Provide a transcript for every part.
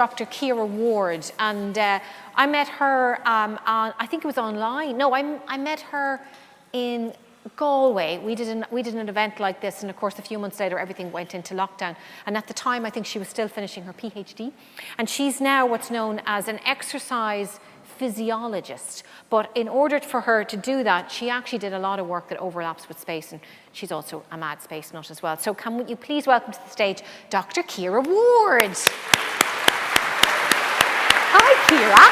Dr Kiera Ward, and I met her I think it was online. No, I met her in Galway. We did an event like this, and of course a few months later everything went into lockdown, and at the time I think she was still finishing her PhD, and she's now what's known as an exercise physiologist. But in order for her to do that, she actually did a lot of work that overlaps with space, and she's also a mad space nut as well. So can you please welcome to the stage Dr Kiera Ward. Hi, Kiera.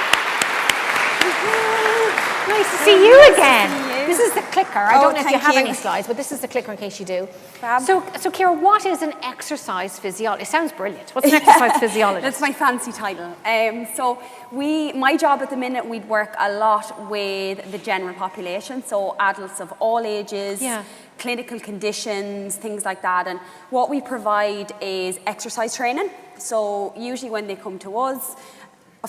Nice to see you again. This is the clicker. I don't know if you have any slides, but this is the clicker in case you do. Fab. So Kiera, what is an exercise physiologist? It sounds brilliant. What's an exercise physiologist? That's my fancy title. My job at the minute, we'd work a lot with the general population, so adults of all ages, clinical conditions, things like that. And what we provide is exercise training. So usually when they come to us,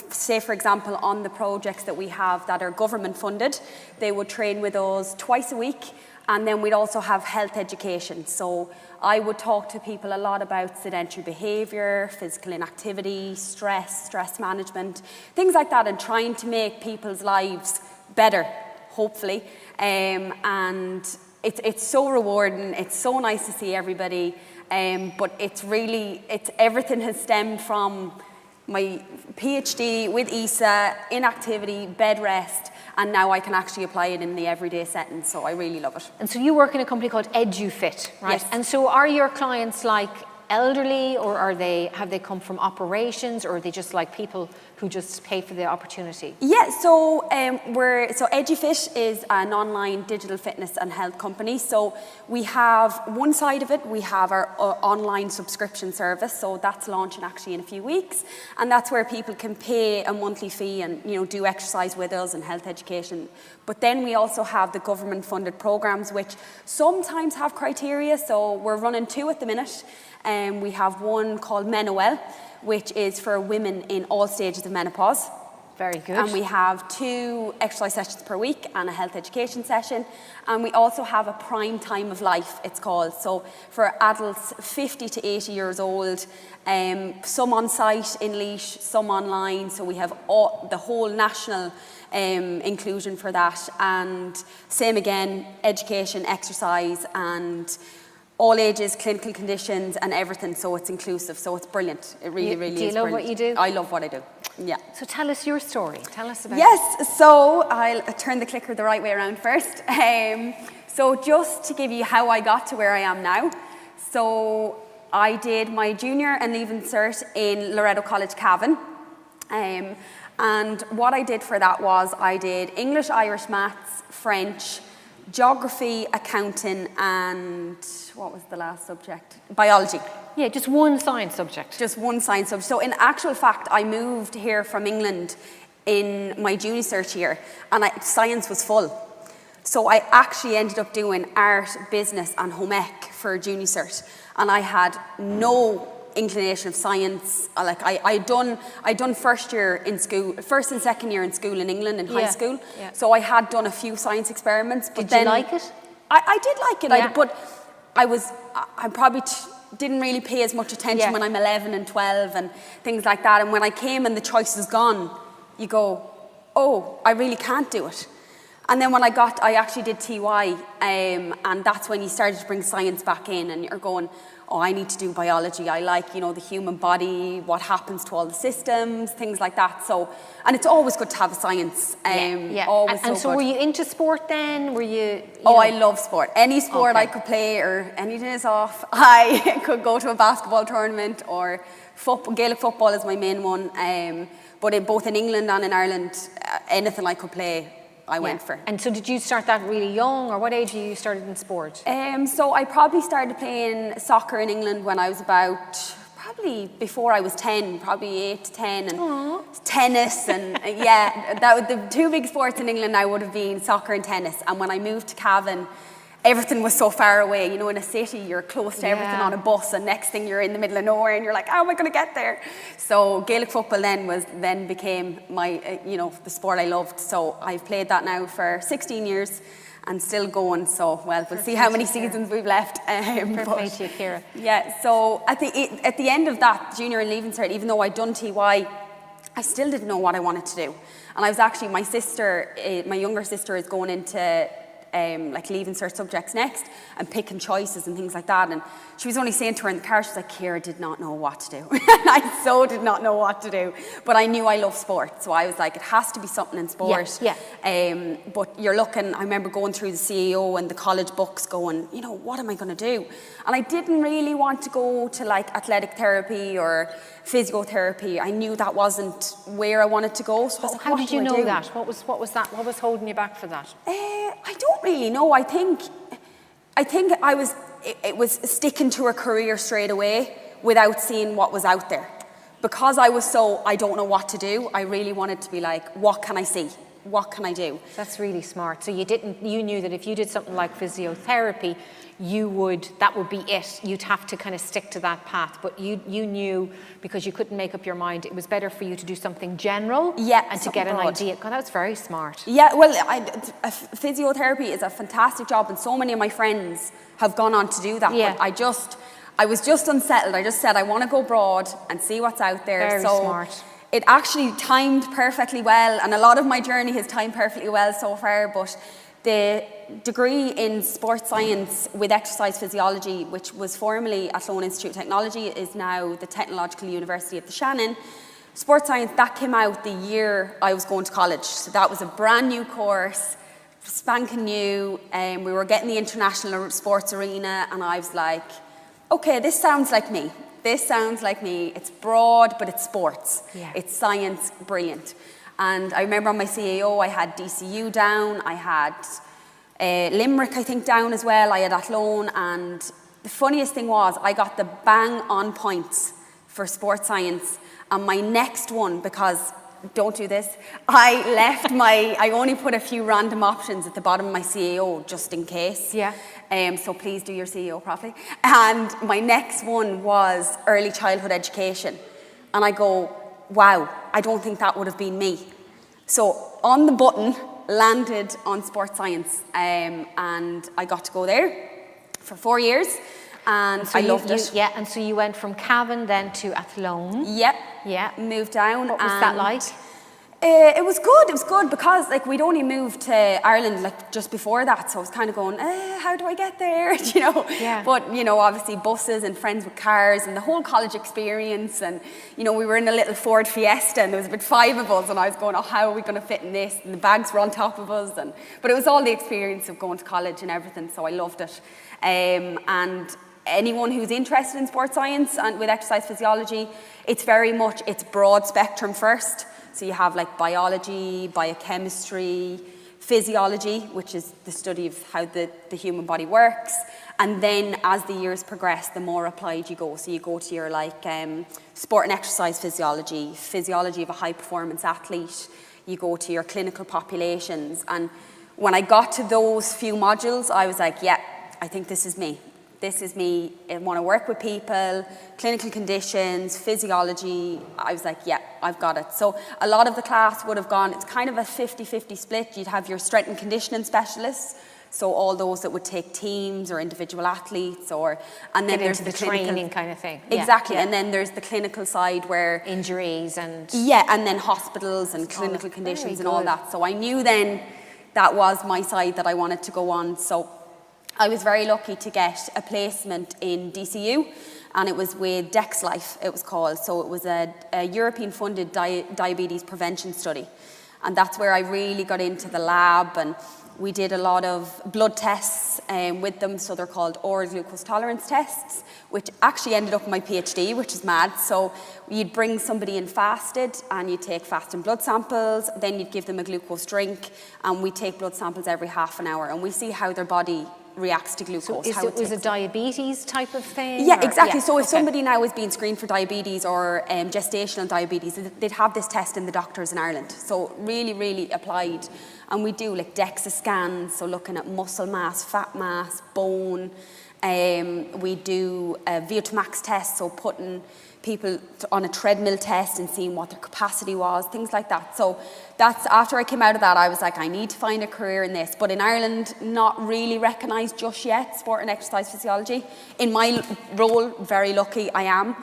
say for example on the projects that we have that are government funded, they would train with us twice a week, and then we'd also have health education. So I would talk to people a lot about sedentary behaviour, physical inactivity, stress management, things like that, and trying to make people's lives better, hopefully. And it's so rewarding, it's so nice to see everybody, but everything has stemmed from my PhD with ESA, inactivity, bed rest, and now I can actually apply it in the everyday setting, so I really love it. And so you work in a company called EduFIT, right? Yes. And so are your clients like elderly, or have they come from operations, or are they just like people who just pay for the opportunity? Yeah, so EduFIT is an online digital fitness and health company. So we have one side of it, we have our online subscription service, so that's launching actually in a few weeks, and that's where people can pay a monthly fee and do exercise with us and health education. But then we also have the government funded programs which sometimes have criteria, so we're running two at the minute. We have one called MENOEL, which is for women in all stages of menopause. Very good. And we have 2 exercise sessions per week and a health education session. And we also have a prime time of life, it's called. So for adults 50 to 80 years old, some on site in Laois, some online. So we have the whole national inclusion for that. And same again, education, exercise, and all ages, clinical conditions, and everything, so it's inclusive, so it's brilliant. It really is brilliant. Do you love what you do? I love what I do, yeah. So tell us your story. Tell us about Yes, so I'll turn the clicker the right way around first. So just to give you how I got to where I am now. So I did my junior and leaving cert in Loreto College, Cavan. And what I did for that was I did English, Irish, Maths, French, Geography, accounting, and what was the last subject? Biology. Yeah, just one science subject. Just one science subject. So in actual fact, I moved here from England in my junior cert year, and science was full. So I actually ended up doing art, business, and home ec for junior cert, and I had no inclination of science. I'd done first and second year in school in England in high school. Yeah. So I had done a few science experiments. But did you like it? I did like it. Yeah. But I probably didn't really pay as much attention when I'm 11 and 12 and things like that. And when I came and the choice is gone, you go, oh, I really can't do it. And then when I actually did TY, and that's when you started to bring science back in, and you're going, oh, I need to do biology. I like, the human body, what happens to all the systems, things like that. So, and it's always good to have a science. Always and so were you into sport then? Were you I love sport. Any sport I could play, or any days off, I could go to a basketball tournament, or Gaelic football is my main one. But both in England and in Ireland, anything I could play, I went for. And so did you start that really young, or what age you started in sport? So I probably started playing soccer in England when I was probably before I was 10, probably 8 to 10, and tennis, and the 2 big sports in England now would have been soccer and tennis. And when I moved to Cavan, everything was so far away. In a city, you're close to everything on a bus, and next thing you're in the middle of nowhere, and you're like, how am I going to get there? So Gaelic football became my, the sport I loved. So I've played that now for 16 years, and still going. So, well, we'll see how many seasons we've left. Fair play to you, Kiera. Yeah, so at the end of that junior and leaving cert, even though I'd done TY, I still didn't know what I wanted to do. And I was actually, my younger sister is going into like leaving cert subjects next and picking choices and things like that. And she was only saying to her in the car, she's like, Kiera did not know what to do. I so did not know what to do. But I knew I love sport. So I was like, it has to be something in sport. Yeah. But you're looking, I remember going through the CAO and the college books going, you know, what am I going to do? And I didn't really want to go to like athletic therapy or physiotherapy. I knew that wasn't where I wanted to go. So I was like, how did you know that? What was that? What was holding you back for that? I don't really know. I think it was sticking to a career straight away without seeing what was out there. Because I don't know what to do, I really wanted to be like, what can I see? What can I do? That's really smart. So you knew that if you did something like physiotherapy, that would be it. You'd have to kind of stick to that path. But you knew, because you couldn't make up your mind, it was better for you to do something general and to get an idea. God, that's very smart. Yeah, well, physiotherapy is a fantastic job, and so many of my friends have gone on to do that. Yeah. But I was just unsettled. I just said, I want to go broad and see what's out there. Very smart. It actually timed perfectly well, and a lot of my journey has timed perfectly well so far, but the degree in sports science with exercise physiology, which was formerly at Sloan Institute of Technology, is now the Technological University of the Shannon. Sports science, that came out the year I was going to college. So that was a brand new course, spanking new, and we were getting the international sports arena, and I was like, okay, this sounds like me. This sounds like me. It's broad, but it's sports. Yeah. It's science, brilliant. And I remember on my CAO, I had DCU down, I had Limerick, I think, down as well, I had Athlone, and the funniest thing was, I got the bang on points for sports science, and my next one, because, don't do this, I only put a few random options at the bottom of my CAO, just in case. Yeah. So please do your CAO properly. And my next one was early childhood education. And I go, wow, I don't think that would have been me. So on the button, landed on sports science, and I got to go there for 4 years, and so I loved it. Yeah, and so you went from Cavan then to Athlone. Yep. Yeah. Moved down. What was that like? It was good because like we'd only moved to Ireland like just before that, so I was kind of going, how do I get there? You know. Yeah. But you know, obviously buses and friends with cars and the whole college experience, and you know, we were in a little Ford Fiesta and there was about 5 of us, and I was going, oh, how are we going to fit in this? And the bags were on top of us, but it was all the experience of going to college and everything, so I loved it. And anyone who's interested in sports science and with exercise physiology, it's broad spectrum first. So you have like biology, biochemistry, physiology, which is the study of how the human body works. And then as the years progress, the more applied you go. So you go to your like sport and exercise physiology, physiology of a high performance athlete. You go to your clinical populations. And when I got to those few modules, I was like, yeah, I think this is me. This is me. I want to work with people, clinical conditions, physiology. I was like, yeah, I've got it. So a lot of the class would have gone, it's kind of a 50-50 split. You'd have your strength and conditioning specialists, so all those that would take teams or individual athletes, and then there's the training kind of thing. Exactly, Yeah. And then there's the clinical side where injuries and and then hospitals and clinical conditions and all that. So I knew then that was my side that I wanted to go on. So I was very lucky to get a placement in DCU, and it was with DexLife, it was called. So it was a European-funded diabetes prevention study. And that's where I really got into the lab, and we did a lot of blood tests with them. So they're called oral glucose tolerance tests, which actually ended up in my PhD, which is mad. So you'd bring somebody in fasted, and you'd take fasting blood samples, then you'd give them a glucose drink, and we take blood samples every half an hour, and we see how their body reacts to glucose. So was it diabetes type of thing? Yeah, exactly. Yeah, so if somebody now is being screened for diabetes or gestational diabetes, they'd have this test in the doctors in Ireland. So really, really applied. And we do like DEXA scans, so looking at muscle mass, fat mass, bone. We do a VO2 max test, so putting people on a treadmill test and seeing what their capacity was, things like that. So that's, after I came out of that, I was like, I need to find a career in this. But in Ireland, not really recognised just yet, sport and exercise physiology. In my role, very lucky I am.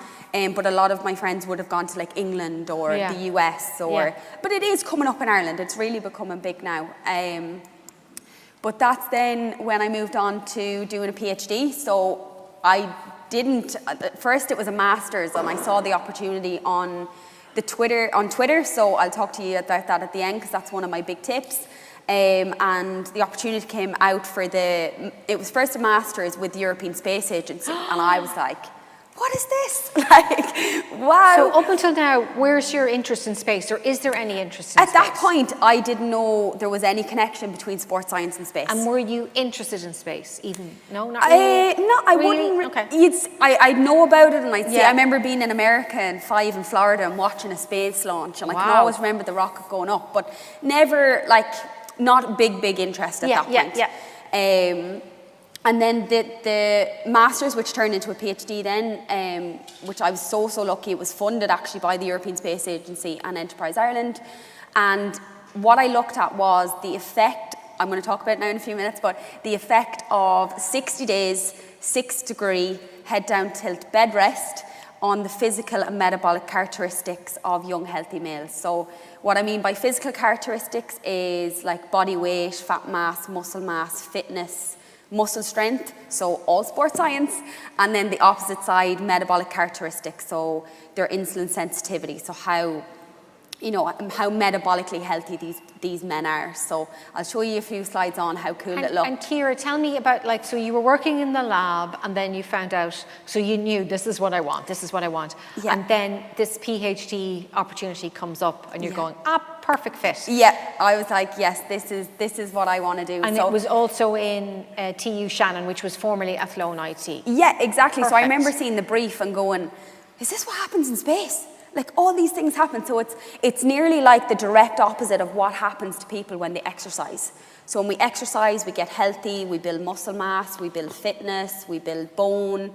But a lot of my friends would have gone to like England or the US, or but it is coming up in Ireland. It's really becoming big now. But that's then when I moved on to doing a PhD. So I didn't, at first it was a master's, and I saw the opportunity on Twitter, so I'll talk to you about that at the end, because that's one of my big tips. And the opportunity came out for it was first a master's with the European Space Agency, and I was like, what is this? Like, wow. So up until now, where's your interest in space, or is there any interest in space? At that point, I didn't know there was any connection between sports science and space. And were you interested in space even? No, not really? No, I really? wouldn't. Okay. I'd know about it, and I'd see. I remember being in America in 5 in Florida and watching a space launch, and I can always remember the rocket going up, but never, like, not big interest at that point. And then the master's, which turned into a PhD then, which I was so lucky, it was funded actually by the European Space Agency and Enterprise Ireland. And what I looked at was the effect, I'm going to talk about it now in a few minutes, but the effect of 60 days, 6 degree, head down tilt bed rest on the physical and metabolic characteristics of young healthy males. So what I mean by physical characteristics is like body weight, fat mass, muscle mass, fitness, muscle strength, so all sports science, and then the opposite side, metabolic characteristics, so their insulin sensitivity, so how metabolically healthy these men are. So I'll show you a few slides on how cool it looked. And Kiera, tell me about, like, so you were working in the lab, and then you found out, so you knew this is what I want, and then this PhD opportunity comes up, and you're going, perfect fit. Yeah, I was like, yes, this is what I want to do. And it was also in TU Shannon, which was formerly Athlone IT. Yeah, exactly. Perfect. So I remember seeing the brief and going, is this what happens in space? Like, all these things happen. So it's nearly like the direct opposite of what happens to people when they exercise. So when we exercise, we get healthy, we build muscle mass, we build fitness, we build bone,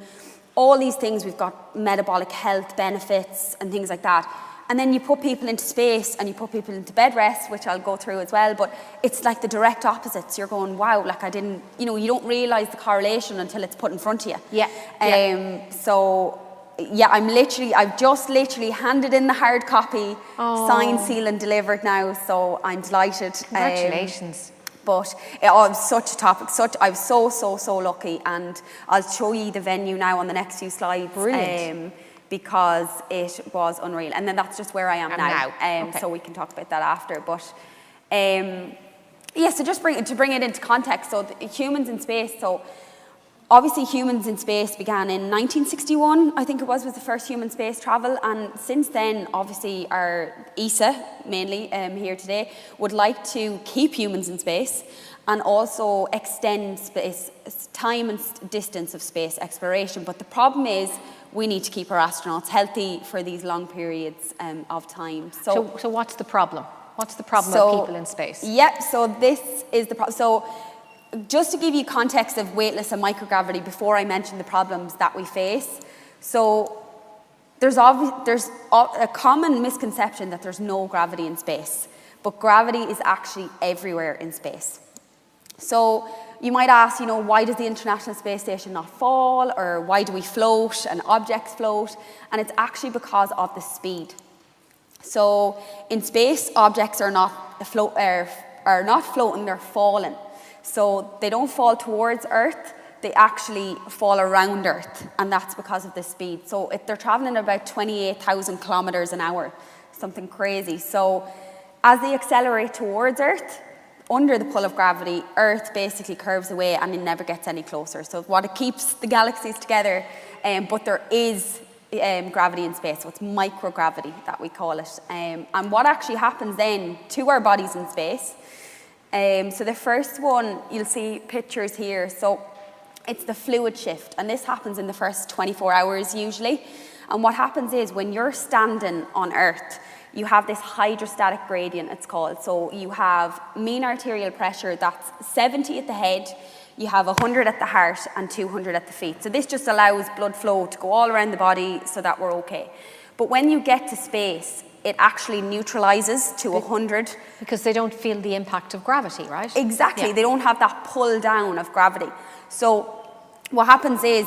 all these things. We've got metabolic health benefits and things like that. And then you put people into space and you put people into bed rest, which I'll go through as well, but it's like the direct opposites. You're going, wow, like I didn't, you don't realise the correlation until it's put in front of you. Yeah. So, yeah, I've just literally handed in the hard copy, signed, sealed and delivered now, so I'm delighted. Congratulations. But it was such a topic, I was so lucky, and I'll show you the venue now on the next few slides. Brilliant. Because it was unreal. And then that's just where I am now. Okay. So we can talk about that after. But so just to bring it into context, so humans in space, so obviously humans in space began in 1961, I think it was the first human space travel, and since then, obviously our ESA, mainly here today, would like to keep humans in space and also extend space, time and distance of space exploration. But the problem is, we need to keep our astronauts healthy for these long periods of time. So what's the problem? What's the problem with people in space? So this is the problem. So just to give you context of weightless and microgravity before I mention the problems that we face. So there's a common misconception that there's no gravity in space, but gravity is actually everywhere in space. So you might ask, why does the International Space Station not fall, or why do we float and objects float? And it's actually because of the speed. So in space, objects are not floating, they're falling. So they don't fall towards Earth, they actually fall around Earth, and that's because of the speed. So they're traveling about 28,000 kilometers an hour, something crazy. So as they accelerate towards Earth, under the pull of gravity, Earth basically curves away and it never gets any closer. So it keeps the galaxies together, but there is gravity in space, so it's microgravity that we call it. And what actually happens then to our bodies in space, so the first one, you'll see pictures here, so it's the fluid shift, and this happens in the first 24 hours usually. And what happens is, when you're standing on Earth, you have this hydrostatic gradient, it's called. So you have mean arterial pressure that's 70 at the head, you have 100 at the heart and 200 at the feet. So this just allows blood flow to go all around the body so that we're okay. But when you get to space, it actually neutralizes to 100. Because they don't feel the impact of gravity, right? Exactly, they don't have that pull down of gravity. So what happens is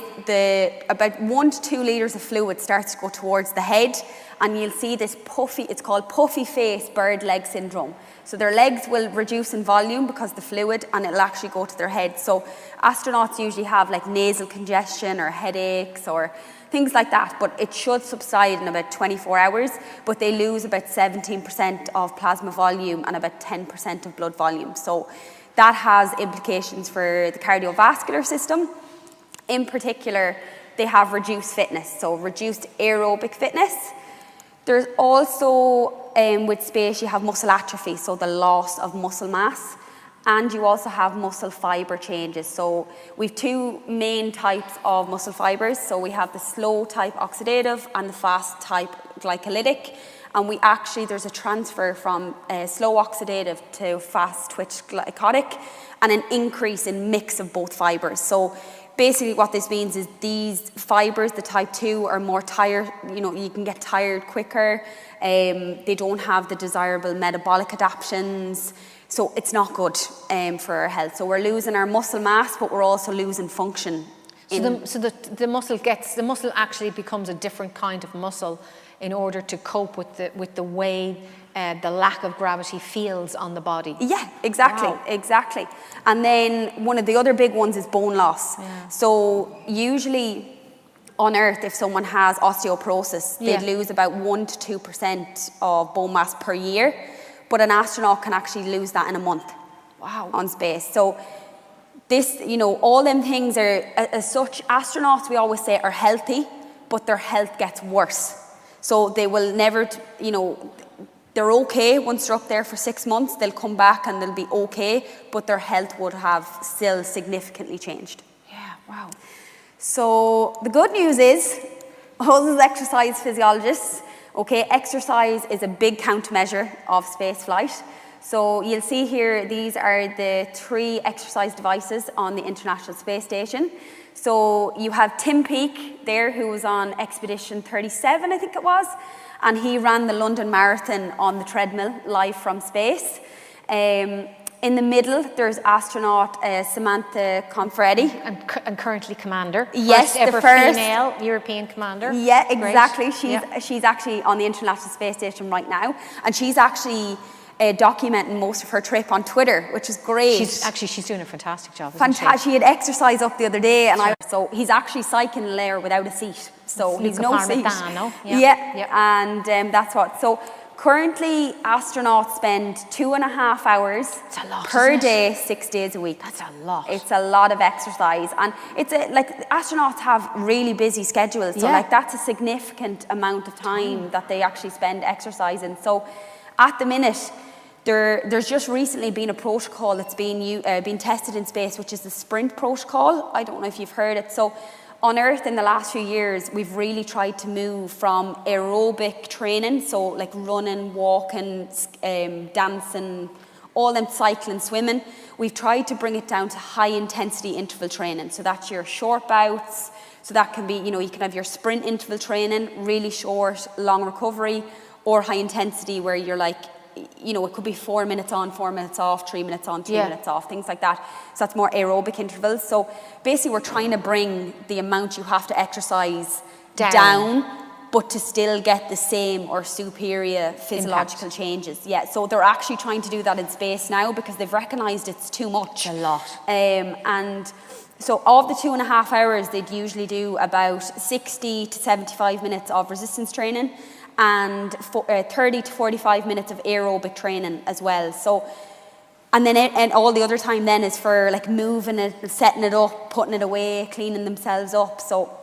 about 1 to 2 litres of fluid starts to go towards the head, and you'll see this puffy, it's called puffy face bird leg syndrome. So their legs will reduce in volume because of the fluid, and it'll actually go to their head. So astronauts usually have like nasal congestion or headaches or things like that, but it should subside in about 24 hours, but they lose about 17% of plasma volume and about 10% of blood volume. So that has implications for the cardiovascular system. In particular, they have reduced fitness, so reduced aerobic fitness. There's also, with space, you have muscle atrophy, so the loss of muscle mass, and you also have muscle fiber changes. So we have 2 main types of muscle fibers. So we have the slow type oxidative and the fast type glycolytic. And there's a transfer from slow oxidative to fast twitch glycotic, and an increase in mix of both fibers. So basically what this means is these fibers, the type 2, are more tired, you can get tired quicker. They don't have the desirable metabolic adaptations. So it's not good for our health. So we're losing our muscle mass, but we're also losing function. So the muscle actually becomes a different kind of muscle in order to cope with the way the lack of gravity feels on the body. Yeah, exactly, wow. Exactly. And then one of the other big ones is bone loss. Yeah. So usually on Earth, if someone has osteoporosis, they'd lose about 1 to 2% of bone mass per year. But an astronaut can actually lose that in a month. Wow. On space. So this, all them things are, as such, astronauts, we always say, are healthy, but their health gets worse. So they will never, they're okay once they're up there for 6 months, they'll come back and they'll be okay, but their health would have still significantly changed. Yeah, wow. So the good news is, us as exercise physiologists, exercise is a big countermeasure of spaceflight. So you'll see here, these are the 3 exercise devices on the International Space Station. So you have Tim Peake there, who was on Expedition 37, I think it was, and he ran the London Marathon on the treadmill live from space. In the middle, there's astronaut Samantha Conferetti. And currently commander. Yes, first ever female European commander. Yeah, exactly. She's actually on the International Space Station right now. And she's actually documenting most of her trip on Twitter, which is great. She's doing a fantastic job. Fantastic. She had exercise up the other day, and so he's actually cycling there without a seat. So he's no seat. And that's what. So currently, astronauts spend 2.5 hours per day, 6 days a week. That's a lot. It's a lot of exercise, and it's astronauts have really busy schedules. So that's a significant amount of time that they actually spend exercising. So at the minute, there's just recently been a protocol that's been tested in space, which is the sprint protocol. I don't know if you've heard it. So on Earth in the last few years, we've really tried to move from aerobic training, so like running, walking, dancing, all them cycling, swimming. We've tried to bring it down to high intensity interval training. So that's your short bouts. So that can be, you can have your sprint interval training, really short, long recovery, or high intensity where you're like, it could be 4 minutes on, 4 minutes off, 3 minutes on, 3 minutes off, things like that. So that's more aerobic intervals. So basically we're trying to bring the amount you have to exercise down, but to still get the same or superior physiological changes. Yeah, so they're actually trying to do that in space now because they've recognized it's too much. A lot. And so of the 2.5 hours, they'd usually do about 60 to 75 minutes of resistance training, and 30 to 45 minutes of aerobic training as well. So, and then and all the other time then is for like moving it, setting it up, putting it away, cleaning themselves up. So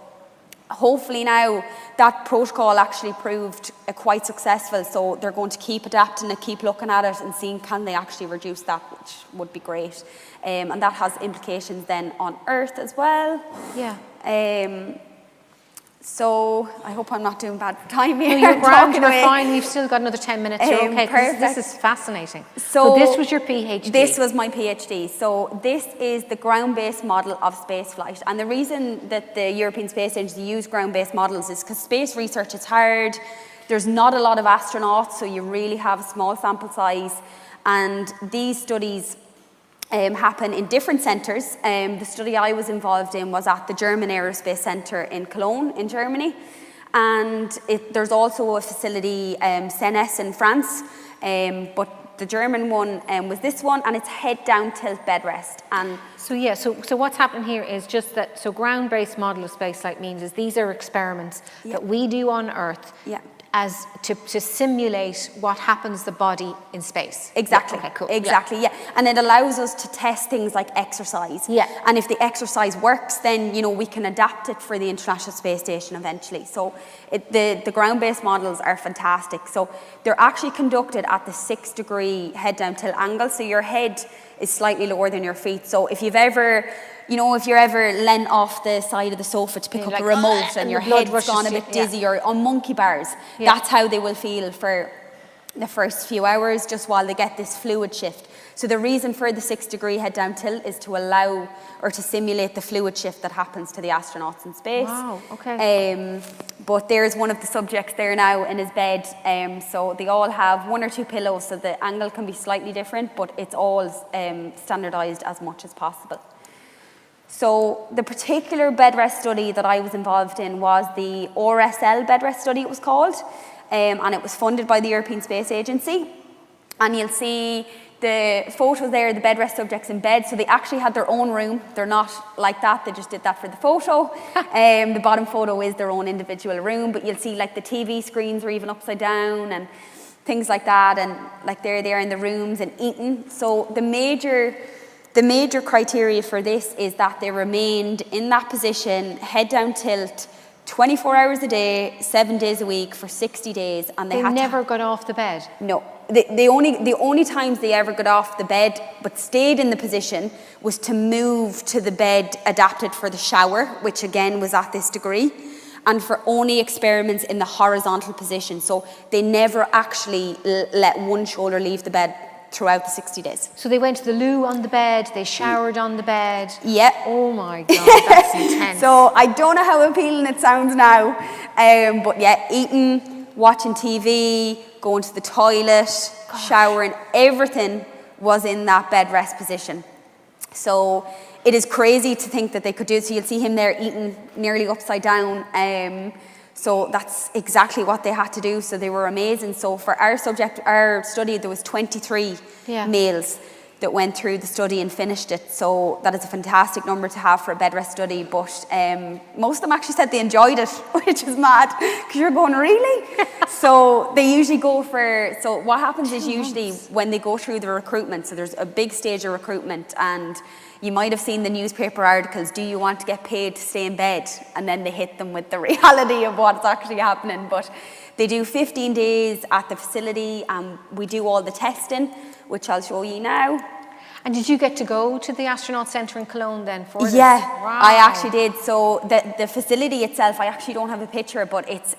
hopefully now that protocol actually proved quite successful. So they're going to keep adapting it, keep looking at it and seeing can they actually reduce that, which would be great. And that has implications then on Earth as well. Yeah. So I hope I'm not doing bad time here. No, you're grand, we're away. fine. We've still got another 10 minutes. You're okay. Perfect. This is fascinating. So this was your PhD? This was my PhD. So this is the ground-based model of spaceflight. And the reason that the European Space Agency use ground-based models is because space research is hard. There's not a lot of astronauts, so you really have a small sample size. And these studies happen in different centres. The study I was involved in was at the German Aerospace Center in Cologne in Germany. And there's also a facility, CNS in France, but the German one was this one, and it's head down tilt bed rest. And so what's happening here is just that, so ground-based model of spaceflight means is these are experiments that we do on Earth as to simulate what happens to the body in space. Exactly. Okay, cool. Exactly, yeah. And it allows us to test things like exercise. Yeah. And if the exercise works, then, you know, we can adapt it for the International Space Station eventually. So the ground-based models are fantastic. So they're actually conducted at the 6-degree head-down tilt angle. So your head is slightly lower than your feet. So if you've ever, you know, if you're ever leant off the side of the sofa to pick up the remote and your head's gone a bit dizzy, or on monkey bars, that's how they will feel for the first few hours, just while they get this fluid shift. So the reason for the 6-degree head down tilt is to allow or to simulate the fluid shift that happens to the astronauts in space. Wow, okay. But there's one of the subjects there now in his bed. So they all have 1 or 2 pillows, so the angle can be slightly different, but it's all standardized as much as possible. So the particular bed rest study that I was involved in was the RSL bed rest study, it was called. And it was funded by the European Space Agency. And you'll see the photos there, the bed rest subjects in bed. So they actually had their own room. They're not like that, they just did that for the photo. The bottom photo is their own individual room, but you'll see like the TV screens are even upside down and things like that. And like they're there in the rooms and eating. So the major criteria for this is that they remained in that position, head down tilt, 24 hours a day, 7 days a week for 60 days, and they had never got off the bed. No, the only times they ever got off the bed but stayed in the position was to move to the bed adapted for the shower, which again was at this degree, and for only experiments in the horizontal position. So they never actually let one shoulder leave the bed throughout the 60 days. So they went to the loo on the bed, they showered on the bed. Yeah. Oh my God, that's intense. So I don't know how appealing it sounds now, but yeah, eating, watching TV, going to the toilet, showering, everything was in that bed rest position. So it is crazy to think that they could do it. So you'll see him there eating nearly upside down. So that's exactly what they had to do. So they were amazing. So for our study, there was 23 males that went through the study and finished it. So that is a fantastic number to have for a bed rest study. But most of them actually said they enjoyed it, which is mad, because you're going, really? So they usually go for, so what happens is usually when they go through the recruitment, so there's a big stage of recruitment, and you might have seen the newspaper articles, do you want to get paid to stay in bed? And then they hit them with the reality of what's actually happening. But they do 15 days at the facility, and we do all the testing, which I'll show you now. And did you get to go to the Astronaut Centre in Cologne then for this? Yeah, wow. I actually did. So the facility itself, I actually don't have a picture, but it's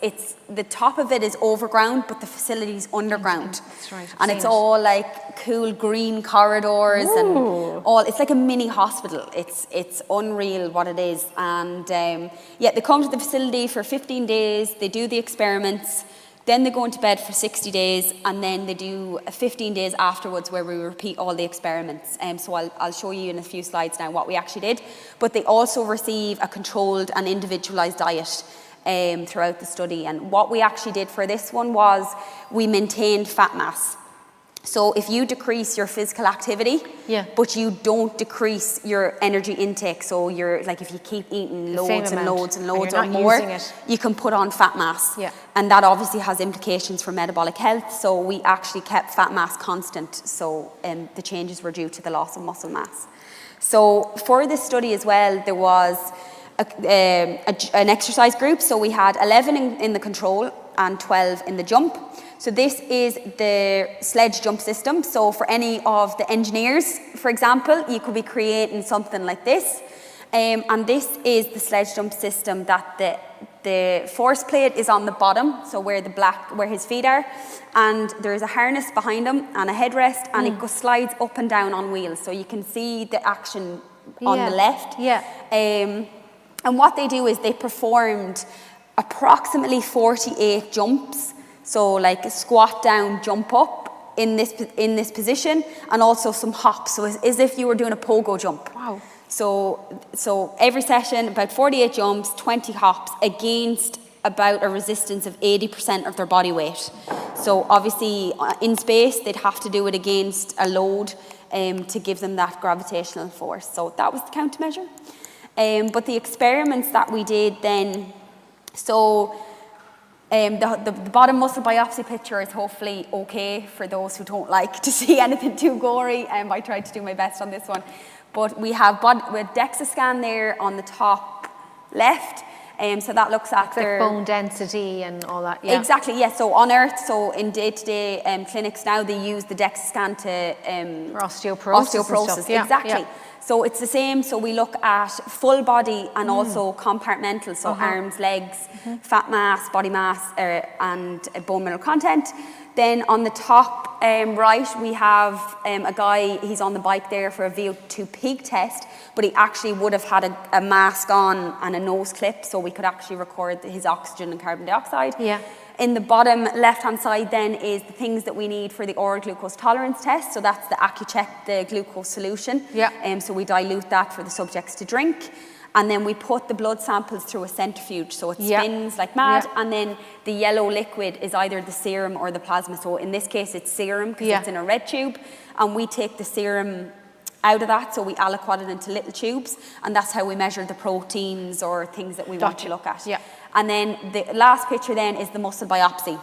the top of it is overground, but the facility's underground. That's right. And it's all like cool green corridors. Ooh. And all. It's like a mini hospital. It's unreal what it is. And yeah, they come to the facility for 15 days. They do the experiments. Then they go into bed for 60 days, and then they do 15 days afterwards where we repeat all the experiments. So I'll show you in a few slides now what we actually did. But they also receive a controlled and individualised diet throughout the study. And what we actually did for this one was we maintained fat mass. So if you decrease your physical activity, but you don't decrease your energy intake, so you're like if you keep eating loads and loads and loads or more, you can put on fat mass. Yeah. And that obviously has implications for metabolic health. So we actually kept fat mass constant. So the changes were due to the loss of muscle mass. So for this study as well, there was an exercise group. So we had 11 in the control and 12 in the jump. So this is the sledge jump system. So for any of the engineers, for example, you could be creating something like this. And this is the sledge jump system that the force plate is on the bottom, so where his feet are, and there is a harness behind him and a headrest, and it slides up and down on wheels, so you can see the action on the left. And what they do is they performed approximately 48 jumps, so like a squat down, jump up in this position, and also some hops, so as if you were doing a pogo jump. Wow. So every session, about 48 jumps, 20 hops against about a resistance of 80% of their body weight. So obviously in space, they'd have to do it against a load to give them that gravitational force. So that was the countermeasure. But the experiments that we did then, so the bottom muscle biopsy picture is hopefully okay for those who don't like to see anything too gory. I tried to do my best on this one. But we have DEXA scan there on the top left. So that looks at their bone density and all that. Yeah. Exactly, yes. So on Earth, so in day-to-day clinics now, they use the DEXA scan to for osteoporosis. Yeah, exactly. So it's the same. So we look at full body and also compartmental. So arms, legs, fat mass, body mass, and bone mineral content. Then on the top right, we have a guy, he's on the bike there for a VO2 peak test, but he actually would have had a mask on and a nose clip, so we could actually record his oxygen and carbon dioxide. Yeah. In the bottom left-hand side then is the things that we need for the oral glucose tolerance test, so that's the AccuCheck, the glucose solution. Yeah. So we dilute that for the subjects to drink. And then we put the blood samples through a centrifuge, so it spins like mad, and then the yellow liquid is either the serum or the plasma. So in this case, it's serum because it's in a red tube, and we take the serum out of that, so we aliquot it into little tubes, and that's how we measure the proteins or things that we want to look at. Yeah. And then the last picture then is the muscle biopsy.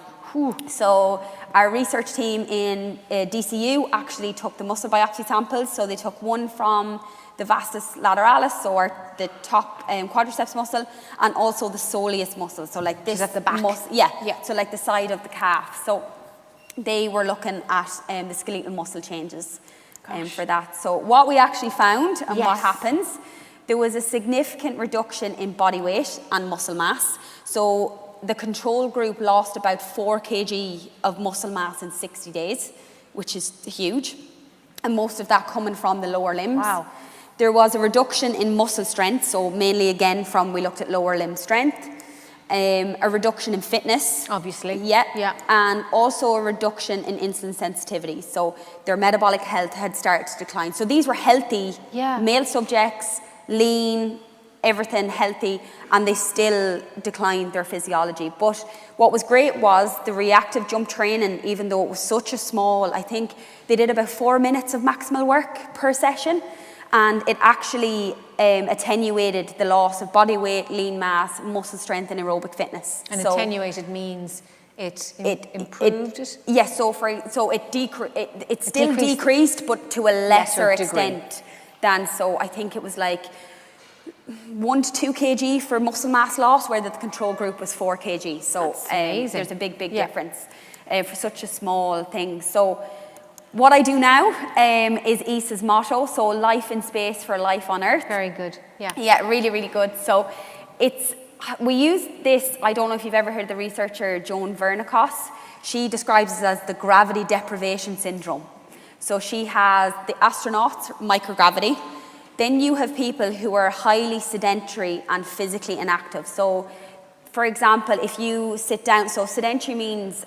So our research team in DCU actually took the muscle biopsy samples, so they took one from the vastus lateralis, or the top quadriceps muscle, and also the soleus muscle, so like this at the back. So like the side of the calf. So they were looking at the skeletal muscle changes for that. So what we actually found and what happens, there was a significant reduction in body weight and muscle mass. So the control group lost about 4 kg of muscle mass in 60 days, which is huge, and most of that coming from the lower limbs. Wow. There was a reduction in muscle strength, so mainly again we looked at lower limb strength, a reduction in fitness. Obviously. Yeah. And also a reduction in insulin sensitivity. So their metabolic health had started to decline. So these were healthy male subjects, lean, everything healthy, and they still declined their physiology. But what was great was the reactive jump training, even though it was such a small, I think they did about 4 minutes of maximal work per session. And it actually attenuated the loss of body weight, lean mass, muscle strength, and aerobic fitness. And attenuated means it improved it? Yes, so it still decreased, but to a lesser extent than, so I think it was like 1 to 2 kg for muscle mass loss, where the control group was 4 kg. So there's a big difference for such a small thing. So what I do now is ESA's motto, so life in space for life on Earth. Very good, Yeah, really, really good. So we use this, I don't know if you've ever heard of the researcher Joan Vernikos. She describes it as the gravity deprivation syndrome. So she has the astronauts, microgravity. Then you have people who are highly sedentary and physically inactive. So for example, if you sit down, so sedentary means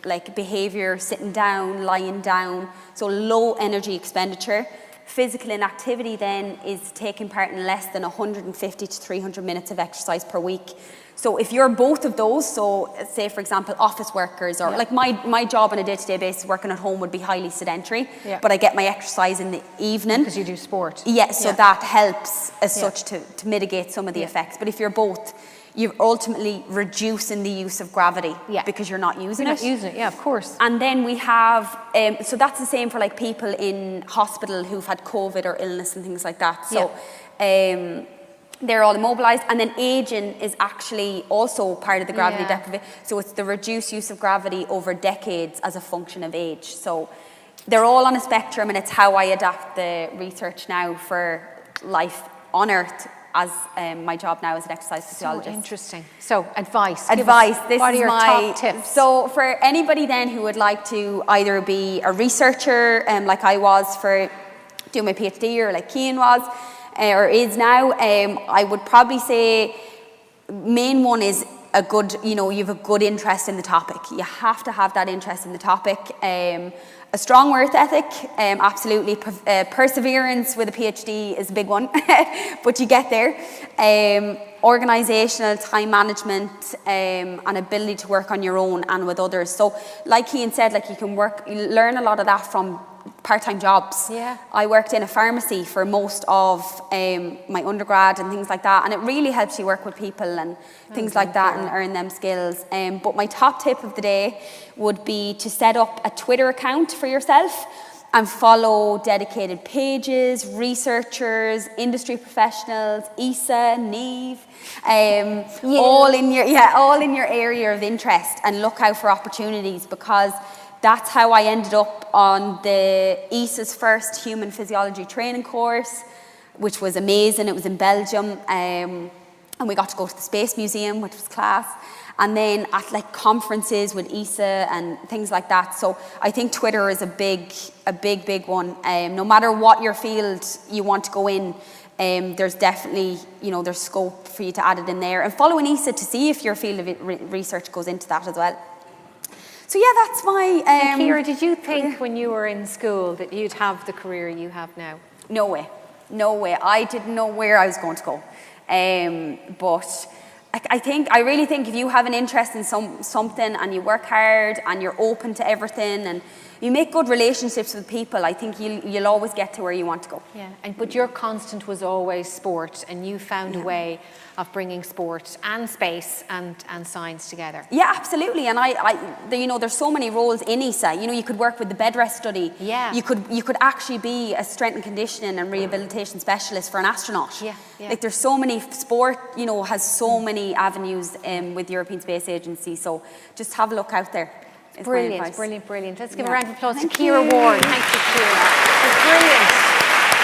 like behavior, sitting down, lying down, so low energy expenditure. Physical inactivity then is taking part in less than 150 to 300 minutes of exercise per week. So if you're both of those, so say for example office workers, or like my job on a day-to-day basis working at home would be highly sedentary, but I get my exercise in the evening. Because you do sport. So that helps as such to mitigate some of the effects. But if you're both, you're ultimately reducing the use of gravity because you're not using it. Of course. And then we have, so that's the same for like people in hospital who've had COVID or illness and things like that. So they're all immobilized. And then aging is actually also part of the gravity deprivation. So it's the reduced use of gravity over decades as a function of age. So they're all on a spectrum, and it's how I adapt the research now for life on Earth as my job now as an exercise physiologist. So interesting. So advice. Advice. This what is are your my top tips? So for anybody then who would like to either be a researcher, like I was for doing my PhD, or like Cian was, or is now, I would probably say main one is a good, you have a good interest in the topic. You have to have that interest in the topic. A strong work ethic, absolutely. Perseverance with a PhD is a big one, but you get there. Organisational, time management, and ability to work on your own and with others. So, like Cian said, like you learn a lot of that from part-time jobs. Yeah. I worked in a pharmacy for most of my undergrad and things like that, and it really helps you work with people and things like that and earn them skills. But my top tip of the day would be to set up a Twitter account for yourself and follow dedicated pages, researchers, industry professionals, ESA, Niamh, all in your area of interest, and look out for opportunities, because that's how I ended up on the ESA's first human physiology training course, which was amazing. It was in Belgium, and we got to go to the Space Museum, which was class. And then at like conferences with ESA and things like that. So I think Twitter is a big one. No matter what your field you want to go in, there's definitely, there's scope for you to add it in there. And following ESA to see if your field of research goes into that as well. So yeah, that's my... Kiera, did you think when you were in school that you'd have the career you have now? No way. I didn't know where I was going to go. But I really think if you have an interest in something and you work hard and you're open to everything and you make good relationships with people, I think you'll always get to where you want to go. Yeah, but your constant was always sport, and you found a way of bringing sport and space and science together. Yeah, absolutely. And there's so many roles in ESA. You could work with the bed rest study. Yeah. You could actually be a strength and conditioning and rehabilitation specialist for an astronaut. Yeah. Like there's so many sport, has so many avenues with the European Space Agency. So just have a look out there. Brilliant. Let's give a round of applause to Thank Kiera you. Ward. Thank you, Kiera. It's brilliant.